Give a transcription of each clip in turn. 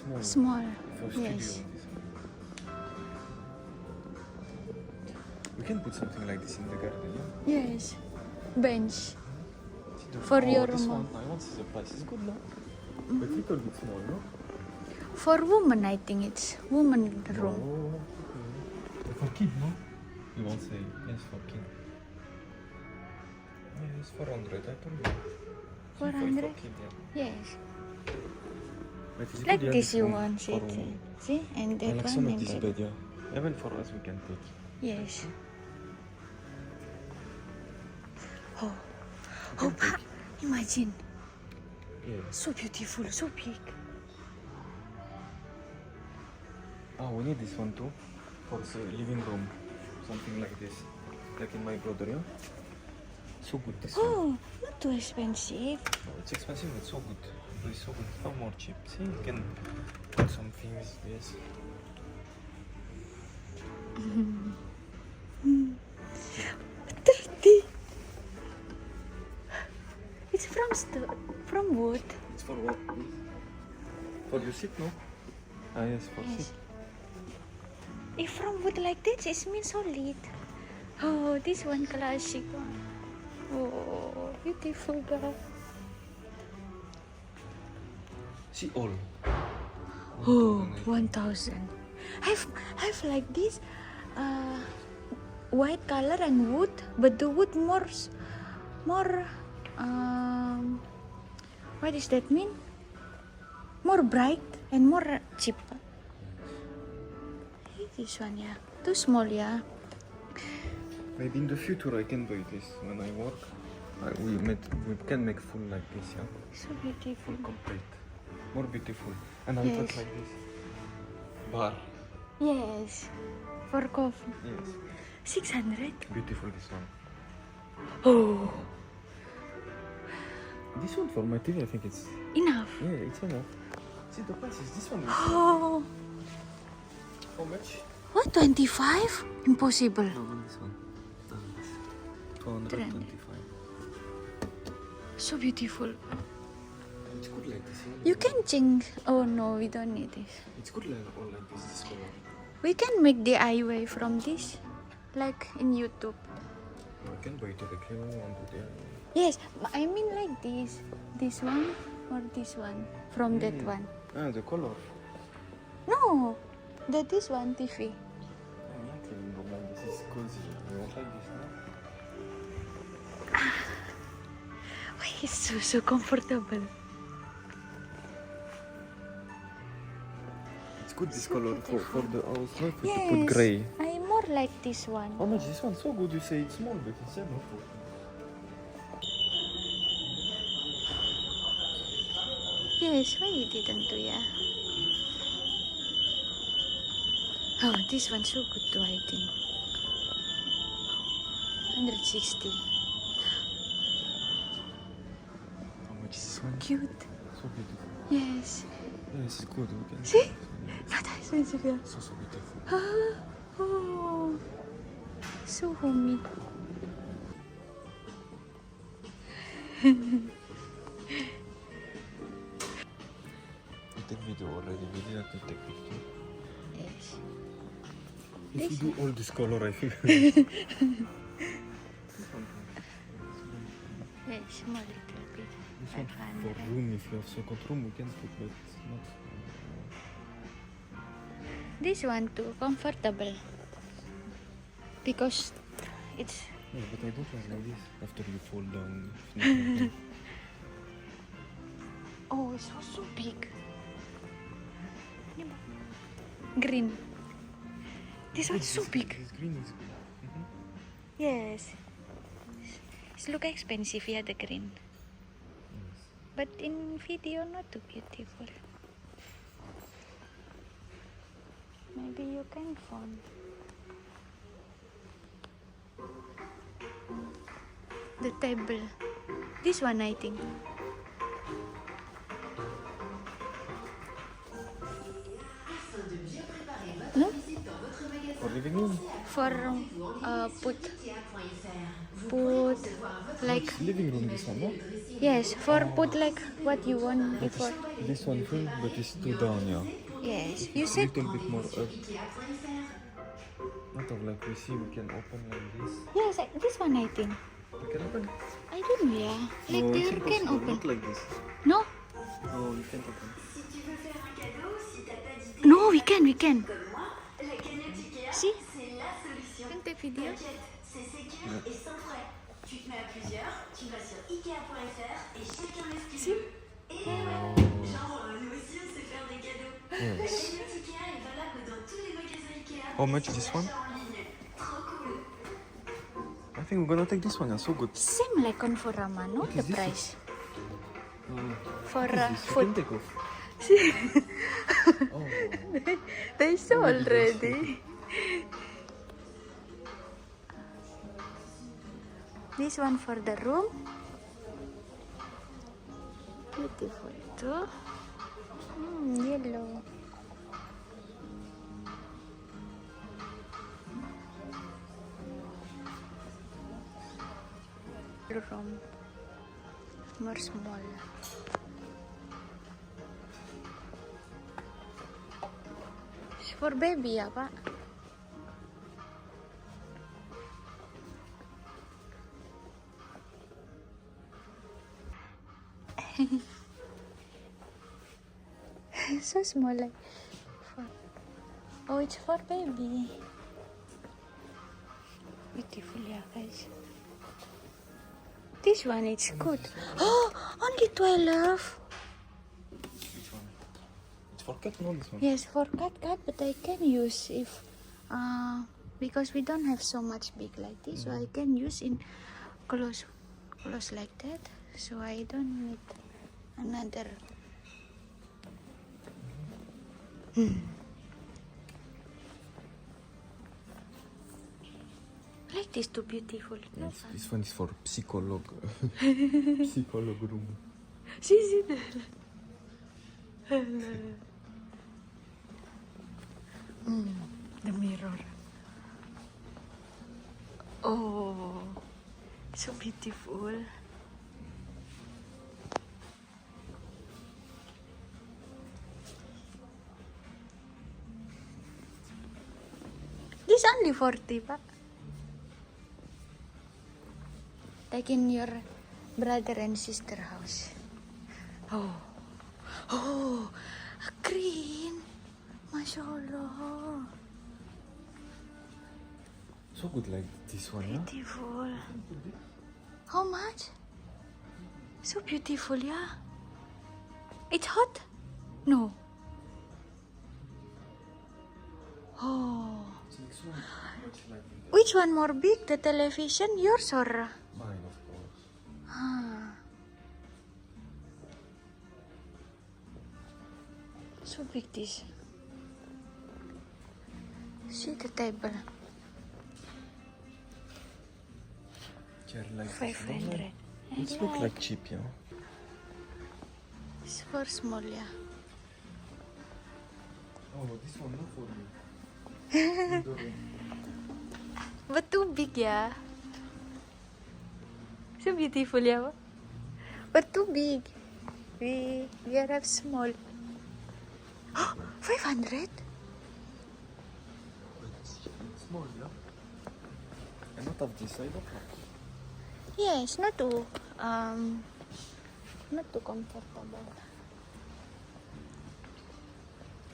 small. Small. For studio. Yes. We can put something like this in the garden, yeah? Yes. Bench. For your this mom. one, I want to see the price. It's good, no? But little bit small, no? For woman, I think it's woman room. Oh, okay. For kid, no? You won't say. Yes, for kid. Yeah, it's 400, I told you. 400? For kid, yeah. Yes. But it's Like good, yeah, this you room want for it. room. See? And I that like one some of and this that. bed, yeah. Even for us, we can take. Yes. Oh. We Oh, can take. imagine. Yeah. So beautiful, so big. Oh, we need this one too. For the living room. Something like this. Like in my brother, yeah? So good, this one. Oh, not too expensive. It's expensive, but so good. It's so good. How more cheap? See, you can put some things. Yes. 30. It's from wood. It's for what? For your seat, no? Ah, yes, for Yes. seat. If from wood like this, it means solid. Oh, this one classic one. Oh, beautiful girl. See all. Oh, 1,000. I've like this, white color and wood, but the wood more, what does that mean? More bright and more cheap. This one, yeah, too small, yeah. Maybe in the future I can buy this when I work. We can make full like this, yeah. So beautiful. Full complete. More beautiful. And I Yes. put like this. Bar. Yes, for coffee. Yes. 600. Beautiful this one. Oh, This one for my TV, I think it's enough. yeah, it's enough. See the price is this one. Oh, How much? what, 25? Impossible. No, this one. 225. So beautiful. It's good like this. Yeah? You can change. Oh no, we don't need this. It's good like all like this color. We can make DIY from this, like in YouTube. I can buy directly when I want to there. Yes, I mean like this one or this one from that one. Ah, the color. No, that is one TV. I'm not living room like this. It's cozy. You want like this, no? Why it's so comfortable. It's good this So color for the house. No, if you Yes, put gray. I more like this one. How much this one? So good. You say it's small, but it's enough. Yes, why you didn't do yeah? Oh, this one so good too, I think. 160. How much is this one? Cute. So beautiful. Yes. Yes, it's good. We can See? Not expensive, yeah. So beautiful. Ah, oh, so homey. We take video already. We didn't take picture. Yes. If you do all this color, I feel. Yes, small little bit. This one for 500. room. If you have second room, we can put, but not. This one too comfortable because it's No, but I don't want like this. After you fall down. It's not like that. oh, it's so big. Green. This one's so big. This green is good. Yes. It look expensive, yeah, the green. Yes. But in video, not too beautiful. Maybe you can phone. The table. This one, I think. No? For living room. For put like It's living room, this one, no? yes, for put like what you want But before. this one full, but it's two down, yeah. Yes, you It's a said little bit more up. Not of like we see, we can open like this. yes. This one I think. We can open. I don't know. Yeah, like No, it's there can impossible. open. Not like this. No, No, you can't open. no, we can, we can. See? Can take video. C'est sécure et sans frais. Tu te mets à plusieurs, tu vas sur Ikea.fr et chacun met ce qu'il veut. Et ouais, genre nous aussi on sait faire des cadeaux. La cagnotte Ikea est valable dans tous les magasins Ikea. How much is this one? En ligne. Trop cool. I think we're gonna take this one, yeah, so good. Same like on Forama, no? The is this? price for What is this? You food. can take off. Oh. They saw already. This one for the room. Beautiful too. Yellow. Room. More small. It's for baby, ya, Pak? So small, like. Oh, it's for baby. Beautiful, yeah, guys. This one, it's good. Oh, only 12. Which one? It's for cat, no, this one? Yes, for cat, but I can use if, because we don't have so much big like this, so I can use in close like that. So I don't need another. Like this too beautiful. No? Yes, this one is for psycholog. Psycholog room. See. The mirror. Oh, so beautiful. This only 40, Pak. Like in your brother and sister house. Oh, a green. Masya Allah. So good like this one, yeah? Beautiful. How much? So beautiful, yeah. It's hot? No. Oh. Which one more big? The television? Yours or? Mine, of course. Ah. So big this. See the table. Chair like 500. It looks like cheap, yeah. It's for small, yeah. Oh, this one not for me. But too big, yeah. So beautiful, yeah. But too big. We have small. 500? It's small, yeah. And not of this side, okay. Yes, not too comfortable.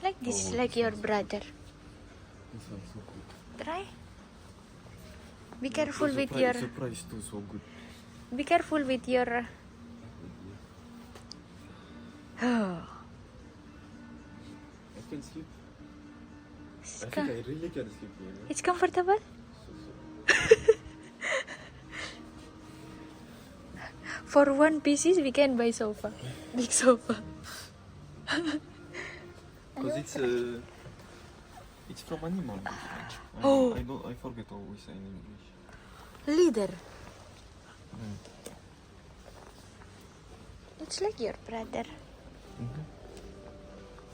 Like this, Oh, like this your one's- brother. This one's so good. Try. Be careful The with price- your. The price too so good. Be careful with your. Oh. I can sleep. It's, I think I really can sleep here. Yeah? it's comfortable. For one pieces, we can buy sofa, big sofa. Because it's from animal. This one. Oh. I forget how we say in English. Leader. It's like your brother.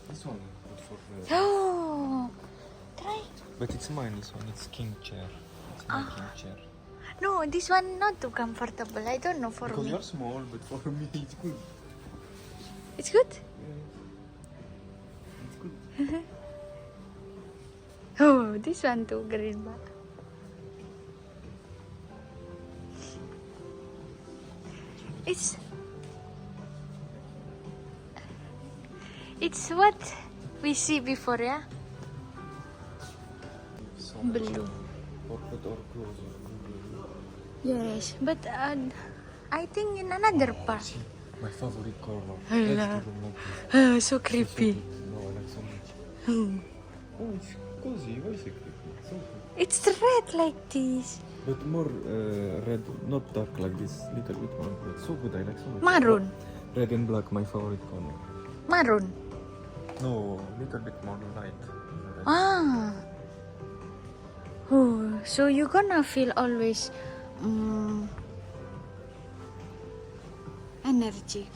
This one good for Oh, try. try. But it's mine, this one. It's king chair. It's my king chair. No, this one not too comfortable. I don't know for Because me. you're small, but for me it's good. It's good? It's good. Oh, this one too, green ba? It's what we see before, yeah? So Blue. Or put or close or blue. Yes, but I think in another part. See, my favorite color. Hello. Let's do them like this. So creepy. No, I like so much. Oh, it's cozy. Why is it creepy? So good. It's red like this. But more red, not dark like this. Little bit more red. So good. I like so much. Maroon. Red and black, my favorite color. Maroon. No, little bit more light. Red. Ah. Oh, so you're gonna feel always energy.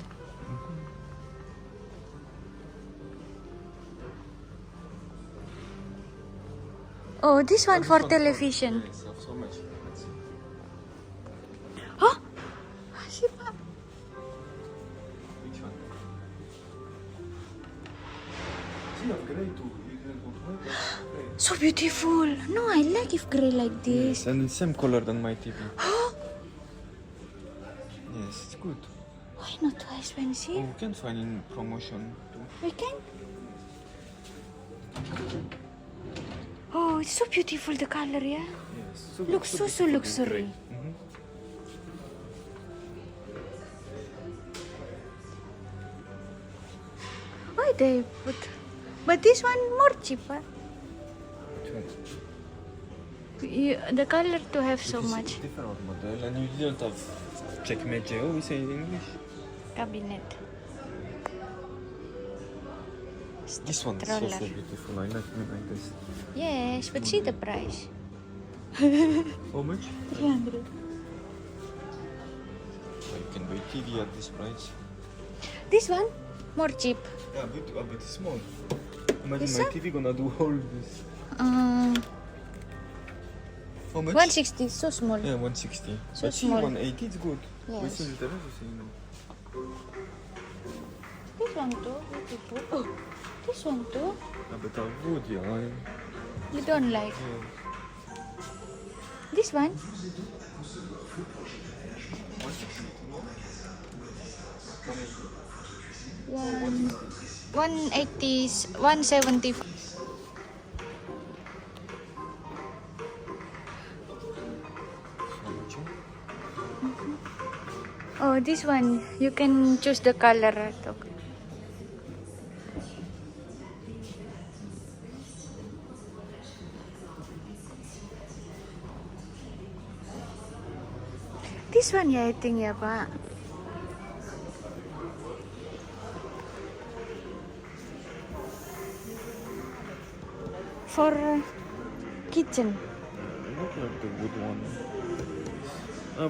Oh, this one for television. Yes, I have so much. Let's see. Huh? Siapa? Which one? See, I have gray too. You didn't put white, but gray. So beautiful. No, I like if gray like this. Yes, and it's same color than my TV. Yes, it's good. Why not too expensive? Oh, we can find in promotion too. We can. Oh, it's so beautiful the color, yeah. Yes. Looks so beautiful with luxury. gray. Mhm. Why they put? But this one more cheaper. Which one? The color to have so It is much. different model, and you didn't have checkmate. Oh, we say in English. Cabinet. This one is so Stroller. beautiful. I like this. Yes, but see the price. How much? 300. You can buy TV at this price. This one more cheap. Yeah, but it's small. Imagine This my one? TV gonna do all this. How much? 160, so small. Yeah, 160. So but see, small. 180 it's good. We Yes. see the television, you know. This one too, beautiful. Oh, this one too. Yeah, but are good, yeah. You don't like. Yeah. This one? One, 180, 170. How much? Oh, this one, you can choose the color. This one, yeah, I think, yeah, pa. For kitchen. Not like the wood one.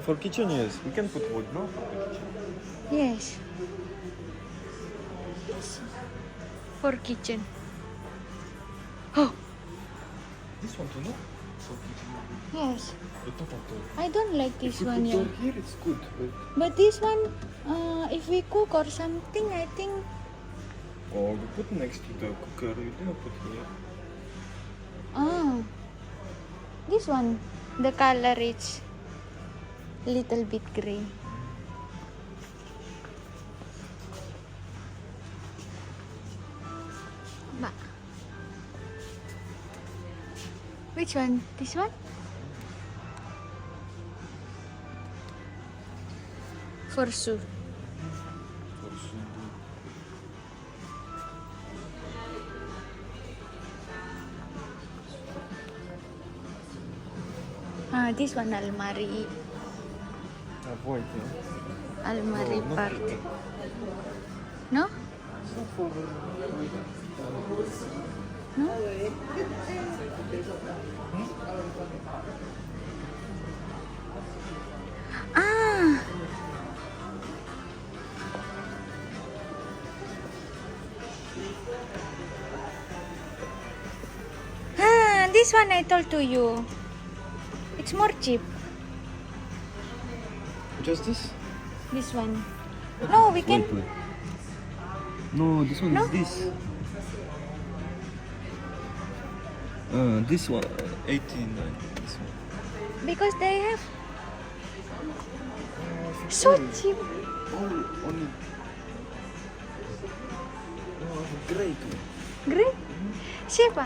For kitchen, yes. We can put wood, no? For the kitchen. Yes. For kitchen. Oh, This one too, no? For kitchen. yes. But not at all. I don't like this If you one, put yeah. door here, it's good. But this one, if we cook or something, I think. Oh, you put next to the cooker. You didn't put here. This one, the color is little bit gray. Ba. Which one? This one? For soup. For subu. This one almari. Avoid, yeah. Almari No, not part. here. No? It's not for No? Ah! Ah! This one I told to you. It's more cheap. Just this? This one. No, we can. Wait. No, this one No? is this. This one, 18. This one. Because they have so cheap. Oh, only. Oh, great. Great. Siapa?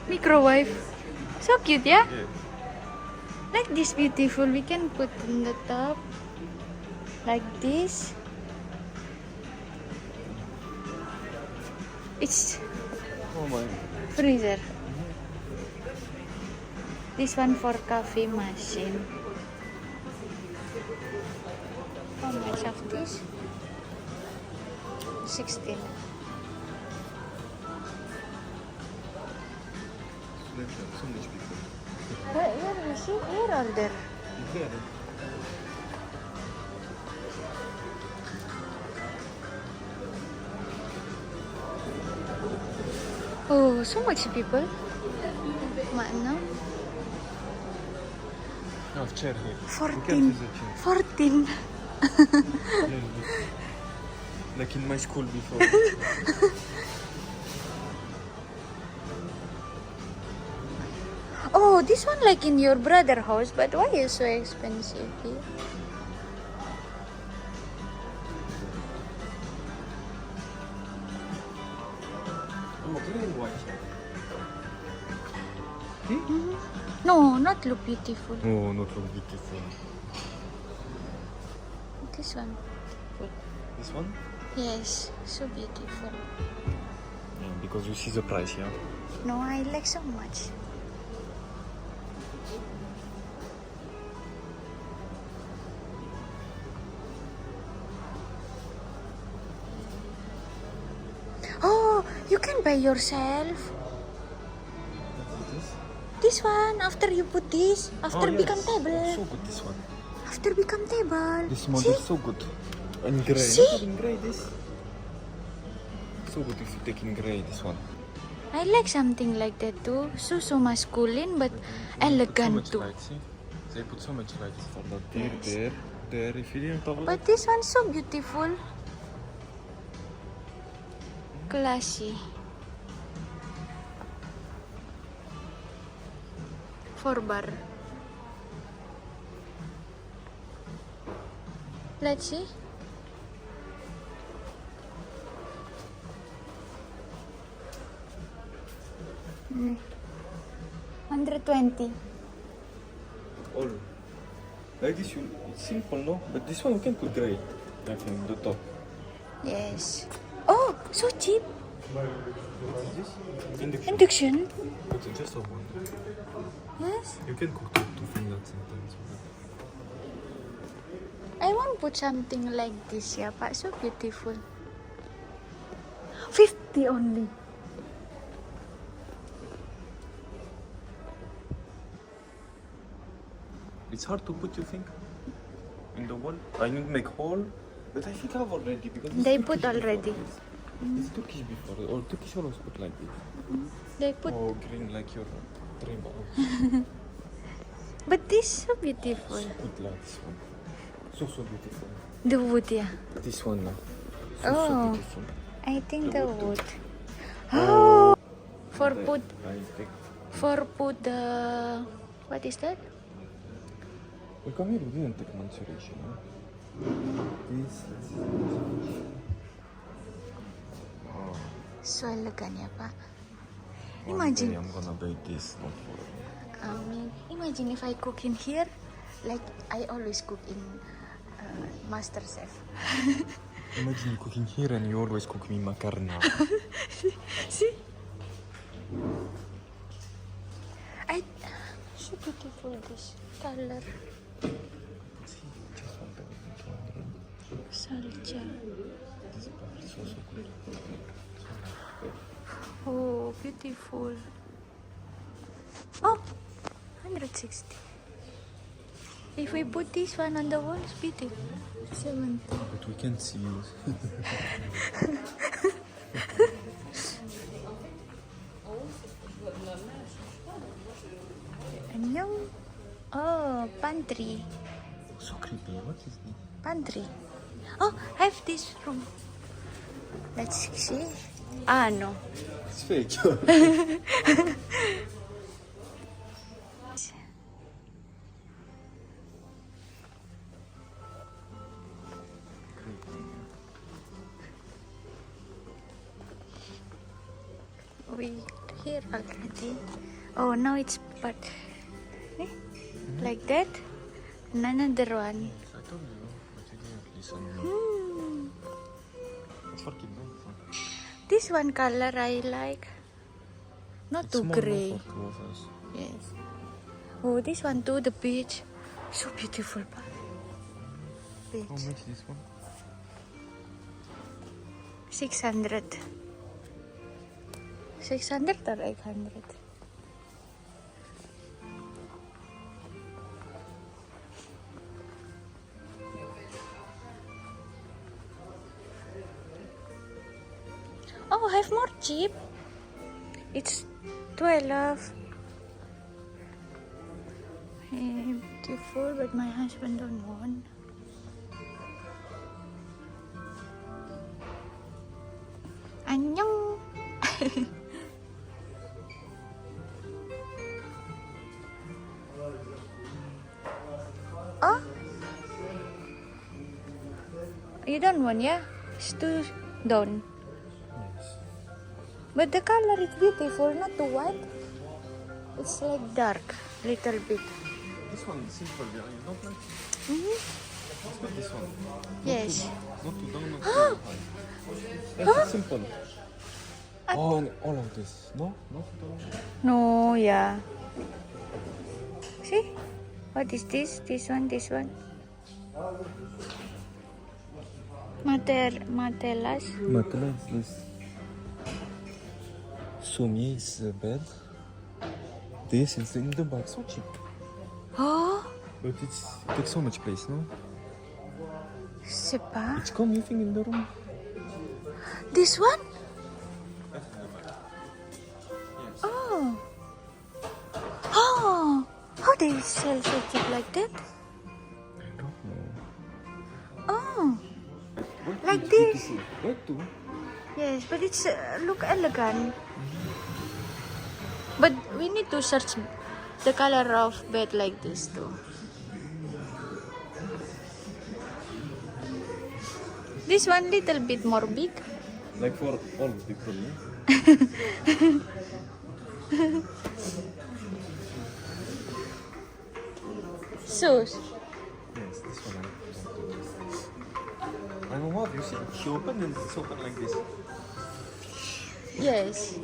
Microwave. So cute, ya? Yeah. Like this beautiful. We can put in the top. Like this. It's Oh my. freezer. This one for coffee machine. How much of this? 16. So much people. Where is it? Here or there? Yeah. Oh, so much people. Mana? No, chair here. 14. 14. Like in my school before. Oh, this one like in your brother house, but why is so expensive here? Oh, green white. No, not look beautiful. Oh, not so beautiful. This one. This one? Yes, so beautiful. Yeah, because you see the price, yeah? No, I like so much. Oh, you can buy yourself. This one, after you put this, after become table. So good, this one. After become table. This one See? is so good. And gray. See? Look, in gray, this. So good if you take in gray, this one. I like something like that too. So masculine but So elegant much too. light, see? They put so much light for that. Yes. There. If you didn't have But this one's so beautiful. Classy. Four bar. Let's see. Mm. 120. all. Like this, it's simple, no? But this one you can put gray. I think the top. Yes. Oh, so cheap. This induction. Induction. But it's just a one. Yes. You can cook two things sometimes. I want put something like this, yeah, Pak. So beautiful. 50 only. It's hard to put, you think, in the wall. I need to make hole, but I think I have already because it's They Turkish put before already. this. It's Turkish before, or Turkish always put like this. They put. Oh, green like your rainbow. But this so beautiful. Good like this one. So beautiful. The wood, yeah. This one now. So Oh. beautiful. I think The the wood. wood. Oh, for Then put I take. the what is that? We come here, we didn't take mensuration, huh? This. Oh. So elegant, yeah, Pak. One day Imagine. I'm gonna bake this, not for. Imagine if I cook in here, like I always cook in MasterChef. Imagine you cooking here and you always cook me macaroni. See? So beautiful this color. See, just 1,200. Salcha. This part is also good. Oh, beautiful. Oh, 160. If we put this one on the wall, it's beautiful. 70. But we can't see you. Annyeong. Oh, pantry. So creepy. What is this? Pantry. Oh, I have this room. Let's see. Ah, no. It's fake. We here already. Oh, now it's part. Like that. And another one. I told you, but you didn't listen. It's for kids. This one color I like. Not It's too small, gray. not for two of us. Yes. Oh, this one too, the beach. So beautiful. Beach. How much this one? 600. 600 or 800? Oh, have more cheap. It's 12. Beautiful, but my husband don't want. Annyeong. Oh, you don't want, yeah? It's too down. Yes. But the color is beautiful, not too white. It's like dark, little bit. This one is simple, yeah. You don't like it? Let's put this one. Yes. Not too down, not too high. That's simple. Oh, and all of this. No? Not down. No, yeah. See? What is this? This one, this one. Matelas. Matla is this. Suami is the bed. This is in the back, so cheap. Oh, But it takes so much place, no? je sais pas. It's come living in the room. This one? That's in the back. Yes. Oh. Oh. How they sell so cheap like that? I don't know. Oh. What Like is this? beautiful? What too? Yes, but it's look elegant. But we need to search the color of bed like this too. This one little bit more big. Like for all people, yeah? Shoes. Yes, this one. I don't know what you see. She opened and it's open like this. Yes.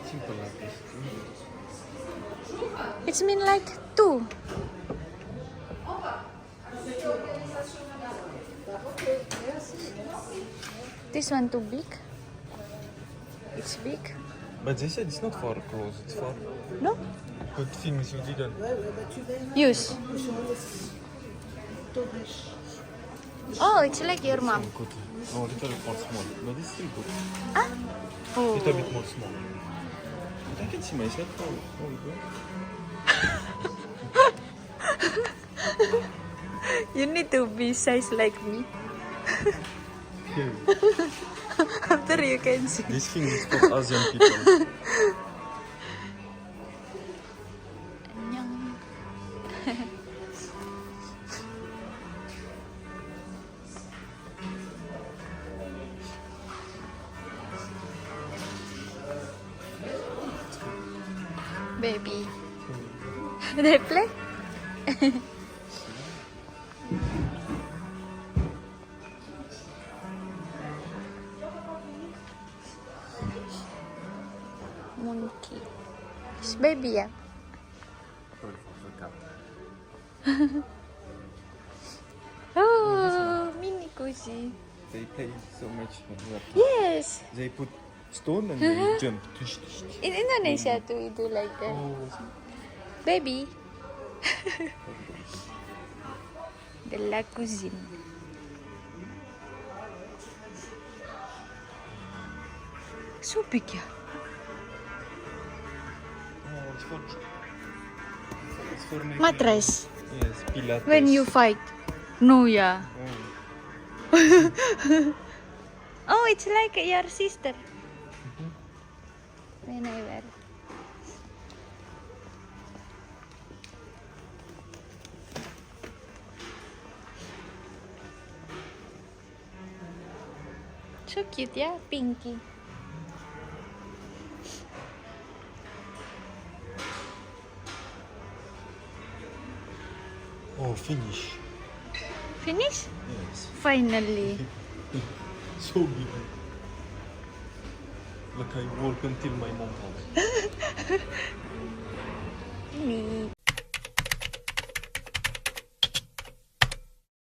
Simple like this. It's mean like two. This one too big. It's big. But they said it's not for clothes, it's for No? good things you didn't. Use. Oh, it's like your mom. Good. No, a little bit more small. But it's still good. Ah? A Oh. little bit more small. But I can see myself how it goes. You need to be size like me. Here. After you can see. This thing is for Asian people. Annyeong. Baby. They play? Monkey. It's baby, yeah. Oh, mini cozy. They play so much. Yes. They put stone and they jump. In Indonesia too, we do like that. Oh, Baby. De la cuisine. So big, yeah. it's for making, Mattress. Yes, pilates. When you fight. No, yeah. Oh. Oh, it's like your sister. When I wear. So cute, yeah, pinky. Oh, finish. Finish? Yes. Finally. So big. Like I walk until my mom house.